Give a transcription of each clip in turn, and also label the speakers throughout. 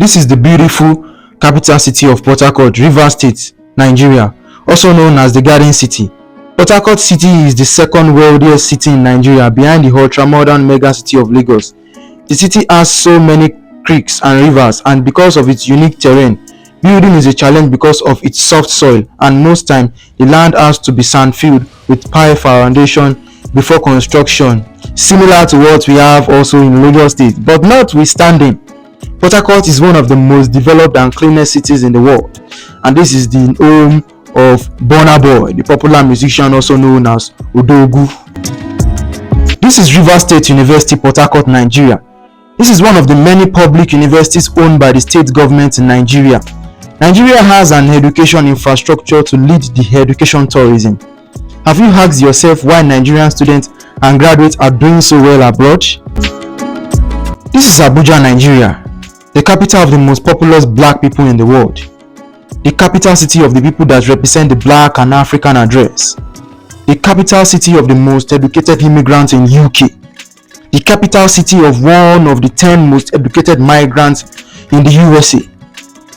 Speaker 1: This is the beautiful capital city of Port Harcourt, Rivers State, Nigeria, also known as the Garden City. Port Harcourt City is the second wealthiest city in Nigeria behind the ultra-modern mega city of Lagos. The city has so many creeks and rivers, and because of its unique terrain, building is a challenge because of its soft soil, and most time the land has to be sand-filled with pile foundation before construction, similar to what we have also in Lagos State. But notwithstanding, Port Harcourt is one of the most developed and cleanest cities in the world, and this is the home of Burna Boy, the popular musician also known as Odogu. This is Rivers State University, Port Harcourt, Nigeria. This is one of the many public universities owned by the state government in Nigeria. Nigeria has an education infrastructure to lead the education tourism. Have you asked yourself why Nigerian students and graduates are doing so well abroad? This is Abuja, Nigeria, the capital of the most populous black people in the world, the capital city of the people that represent the black and African address, the capital city of the most educated immigrants in UK, the capital city of one of the 10 most educated migrants in the USA,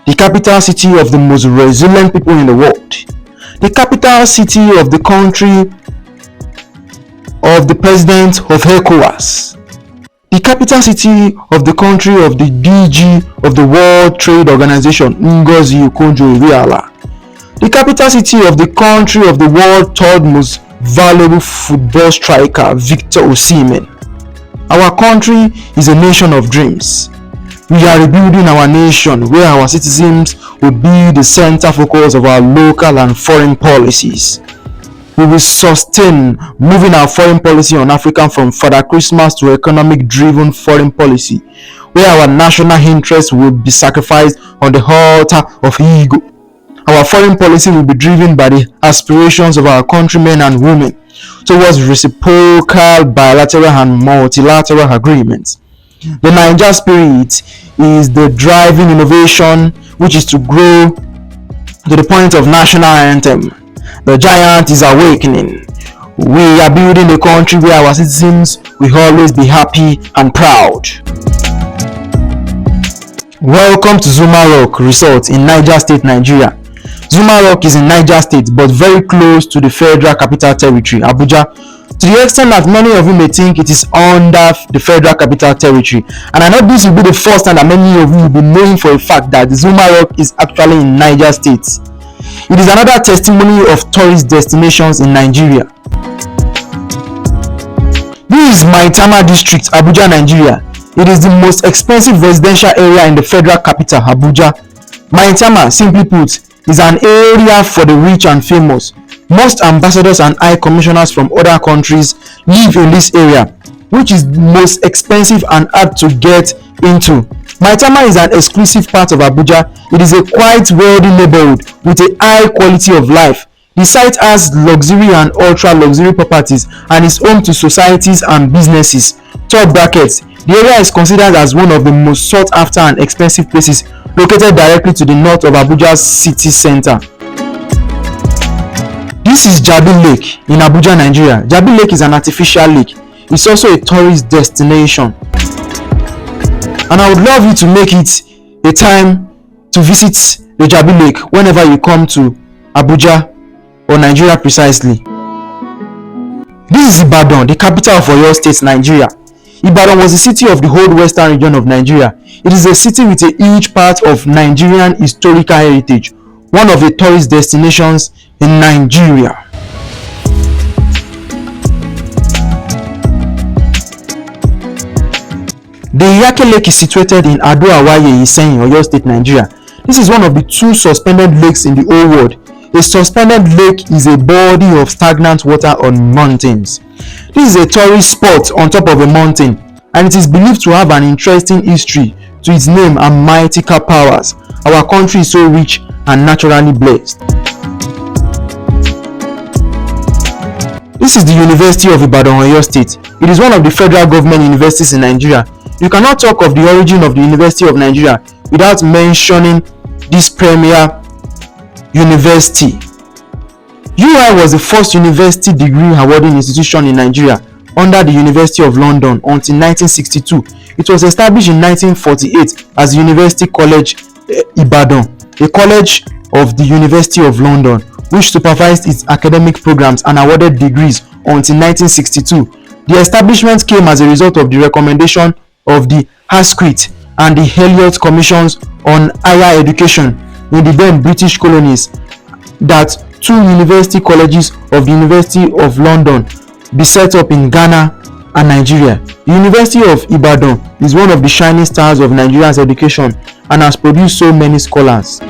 Speaker 1: the capital city of the most resilient people in the world, the capital city of the country of the president of ECOWAS, the capital city of the country of the DG of the World Trade Organization, Ngozi Okonjo-Iweala, the capital city of the country of the world's third most valuable football striker, Victor Osimhen. Our country is a nation of dreams. We are rebuilding our nation where our citizens will be the center focus of our local and foreign policies. We will sustain moving our foreign policy on Africa from Father Christmas to economic-driven foreign policy, where our national interests will be sacrificed on the altar of ego. Our foreign policy will be driven by the aspirations of our countrymen and women towards reciprocal, bilateral and multilateral agreements. The Naija spirit is the driving innovation, which is to grow to the point of national anthem. The giant is awakening. We are building a country where our citizens will always be happy and proud. Welcome to Zuma Rock Resort in Niger State, Nigeria. Zuma Rock is in Niger State, but very close to the Federal Capital Territory, Abuja, to the extent that many of you may think it is under the Federal Capital Territory. And I know this will be the first time that many of you will be knowing for a fact that Zuma Rock is actually in Niger State. It is another testimony of tourist destinations in Nigeria. This is Maitama District, Abuja, Nigeria. It is the most expensive residential area in the Federal Capital, Abuja. Maitama, simply put, is an area for the rich and famous. Most ambassadors and high commissioners from other countries live in this area, which is most expensive and hard to get into. Maitama is an exclusive part of Abuja. It is a quite wealthy neighborhood with a high quality of life. The site has luxury and ultra-luxury properties and is home to societies and businesses. Top brackets. The area is considered as one of the most sought-after and expensive places located directly to the north of Abuja's city center. This is Jabi Lake in Abuja, Nigeria. Jabi Lake is an artificial lake. It's also a tourist destination. And I would love you to make it a time to visit the Jabi Lake whenever you come to Abuja or Nigeria precisely. This is Ibadan, the capital of Oyo State, Nigeria. Ibadan was the city of the whole western region of Nigeria. It is a city with a huge part of Nigerian historical heritage, one of the tourist destinations in Nigeria. The Iyake Lake is situated in Ado-Awaye, Iseyin, Oyo State, Nigeria. This is one of the two suspended lakes in the whole world. A suspended lake is a body of stagnant water on mountains. This is a tourist spot on top of a mountain, and it is believed to have an interesting history to its name and mythical powers. Our country is so rich and naturally blessed. This is the University of Ibadan, Oyo State. It is one of the federal government universities in Nigeria. You cannot talk of the origin of the University of Nigeria without mentioning this premier university. UI was the first university degree awarding institution in Nigeria, under the University of London until 1962. It was established in 1948 as the University College Ibadan, a college of the University of London, which supervised its academic programs and awarded degrees until 1962. The establishment came as a result of the recommendation of the Asquith and the Elliott Commissions on Higher Education in the then British colonies that 2 university colleges of the University of London be set up in Ghana and Nigeria. The University of Ibadan is one of the shining stars of Nigeria's education and has produced so many scholars.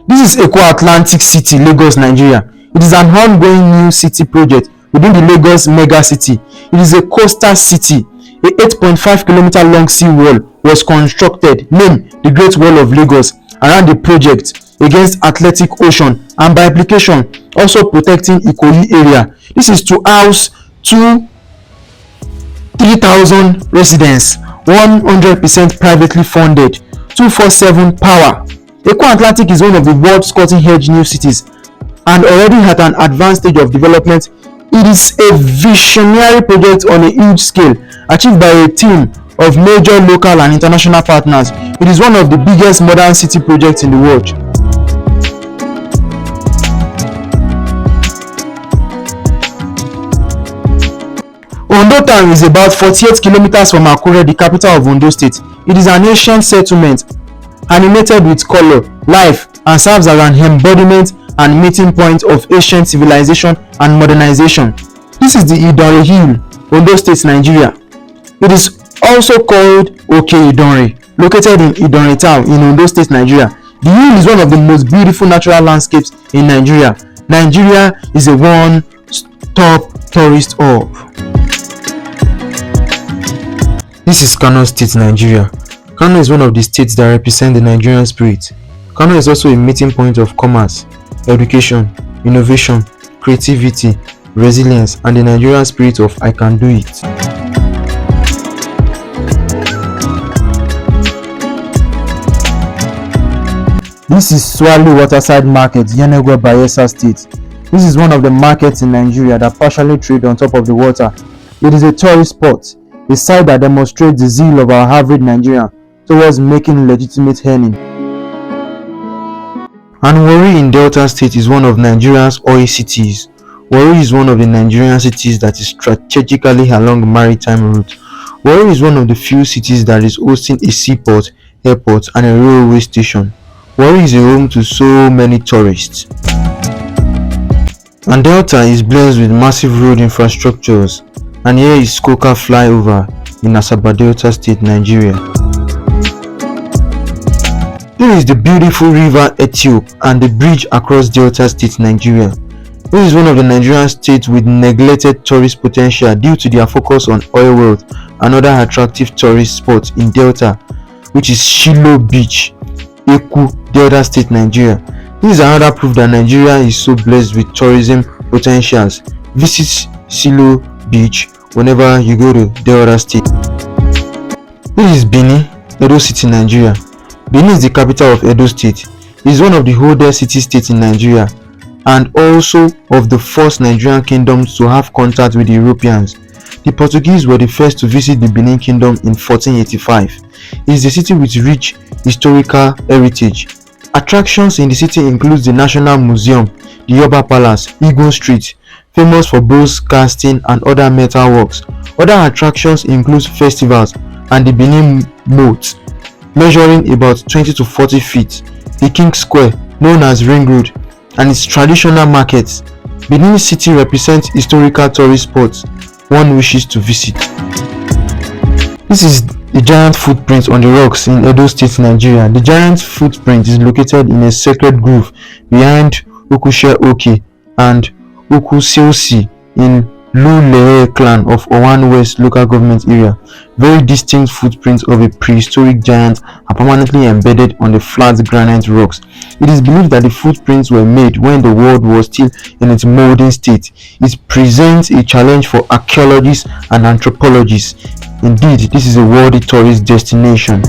Speaker 1: This is Eko Atlantic City, Lagos, Nigeria. It is an ongoing new city project within the Lagos mega city. It is a coastal city. A 8.5 kilometer long sea wall was constructed, named the Great Wall of Lagos, around the project against Atlantic Ocean and by application also protecting Ikoyi area. This is to house 3,000 residents, 100% privately funded, 24/7 power. Eko Atlantic is one of the world's cutting-edge new cities and already at an advanced stage of development. It is a visionary project on a huge scale, achieved by a team of major local and international partners. It is one of the biggest modern city projects in the world. Ondo town is about 48 kilometers from Akure, the capital of Ondo State. It is an ancient settlement, animated with color, life, and serves as an embodiment and meeting point of ancient civilization and modernization. This is the Idonre Hill, Ondo State, Nigeria. It is also called Oke Idonre, located in Idonre town in Ondo State, Nigeria. The hill is one of the most beautiful natural landscapes in Nigeria. Nigeria is a one-stop tourist hub. This is Kano State, Nigeria. Kano is one of the states that represent the Nigerian spirit. Kano is also a meeting point of commerce, education, innovation, creativity, resilience, and the Nigerian spirit of I can do it. This is Swali Waterside Market, Yenagoa, Bayelsa State. This is one of the markets in Nigeria that partially trade on top of the water. It is a tourist spot, a site that demonstrates the zeal of our average Nigerian towards making legitimate earning. And Warri in Delta State is one of Nigeria's oil cities. Warri is one of the Nigerian cities that is strategically along the maritime route. Warri is one of the few cities that is hosting a seaport, airport, and a railway station. Warri is a home to so many tourists. And Delta is blessed with massive road infrastructures. And here is Skoka flyover in Asaba, Delta State, Nigeria. Here is the beautiful river Ethiopia and the bridge across Delta State, Nigeria. This is one of the Nigerian states with neglected tourist potential due to their focus on oil wealth and other attractive tourist spots in Delta, which is Shilo Beach, Eku, Delta State, Nigeria. This is another proof that Nigeria is so blessed with tourism potentials. Visit Shilo Beach whenever you go to Delta State. This is Benin, Edo City, Nigeria. Benin is the capital of Edo State. It is one of the oldest city-states in Nigeria and also of the first Nigerian kingdoms to have contact with the Europeans. The Portuguese were the first to visit the Benin Kingdom in 1485. It is a city with rich historical heritage. Attractions in the city include the National Museum, the Yoba Palace, Igun Street, famous for bronze casting and other metal works. Other attractions include festivals and the Benin Moat, measuring about 20 to 40 feet, the King Square, known as Ring Road, and its traditional markets. Benin City represents historical tourist spots one wishes to visit. This is the giant footprint on the rocks in Edo State, Nigeria. The giant footprint is located in a sacred grove behind Okushe Oke and Okuseosi in Lulere clan of Owan West local government area. Very distinct footprints of a prehistoric giant are permanently embedded on the flat granite rocks. It is believed that the footprints were made when the world was still in its molding state. It presents a challenge for archaeologists and anthropologists. Indeed, this is a worthy tourist destination.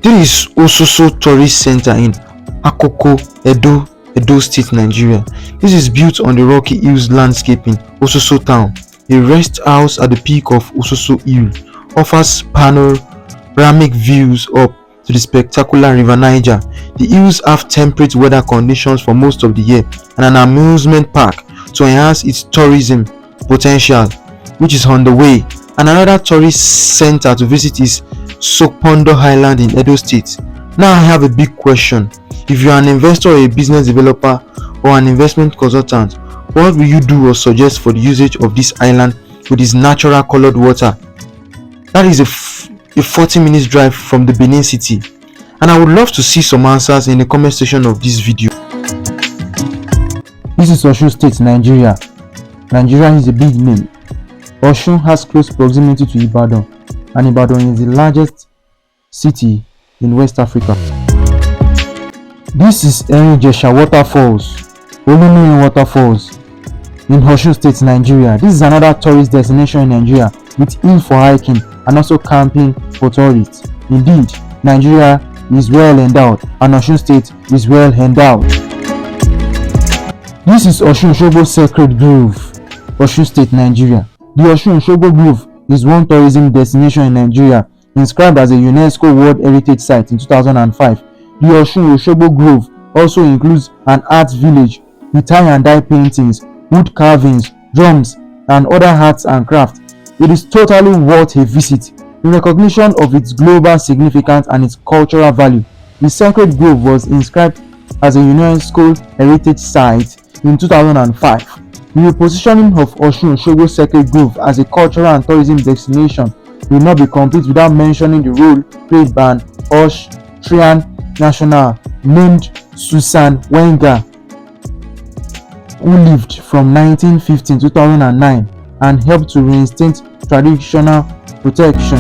Speaker 1: There is Ososo Tourist Center in Akoko, Edo Edo State, Nigeria. This is built on the rocky hills landscaping Ososo town. A rest house at the peak of Ososo Hill offers panoramic views up to the spectacular River Niger. The hills have temperate weather conditions for most of the year and an amusement park to enhance its tourism potential, which is on the way. And another tourist center to visit is Sokopondo Island in Edo State. Now I have a big question. If you are an investor or a business developer or an investment consultant, what will you do or suggest for the usage of this island with its natural colored water? That is a 40 minutes drive from the Benin City, and I would love to see some answers in the comment section of this video. This is Osun State, Nigeria. Nigeria is a big name. Osun has close proximity to Ibadan, and Ibadan is the largest city in West Africa. This is Erin-Ijesha Waterfalls, Olumuyin Waterfalls in Osun State, Nigeria. This is another tourist destination in Nigeria with hill for hiking and also camping for tourists. Indeed, Nigeria is well endowed and Osun State is well endowed. This is Osun Osogbo Sacred Grove, Osun State, Nigeria. The Osun Osogbo Grove is one tourism destination in Nigeria, inscribed as a UNESCO World Heritage Site in 2005. The Osun Osogbo Grove also includes an art village with tie and dye paintings, wood carvings, drums, and other arts and crafts. It is totally worth a visit. In recognition of its global significance and its cultural value, the Sacred Grove was inscribed as a UNESCO Heritage Site in 2005. The repositioning of Osun Osogbo Sacred Grove as a cultural and tourism destination will not be complete without mentioning the role played by an Austrian national named Susan Wenger, who lived from 1915 to 2009 and helped to reinstate traditional protection.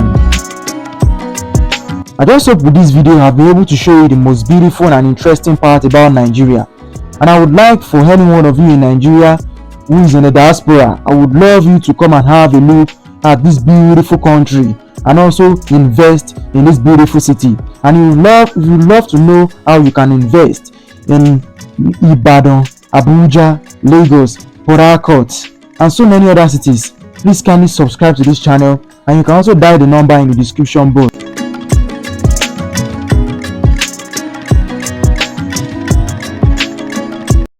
Speaker 1: I just hope with this video I have been able to show you the most beautiful and interesting part about Nigeria, and I would like for any one of you in Nigeria who is in the diaspora, I would love you to come and have a look at this beautiful country and also invest in this beautiful city. And if you love to know how you can invest in Ibadan, Abuja, Lagos, Port Harcourt, and so many other cities, please kindly subscribe to this channel, and you can also dial the number in the description box.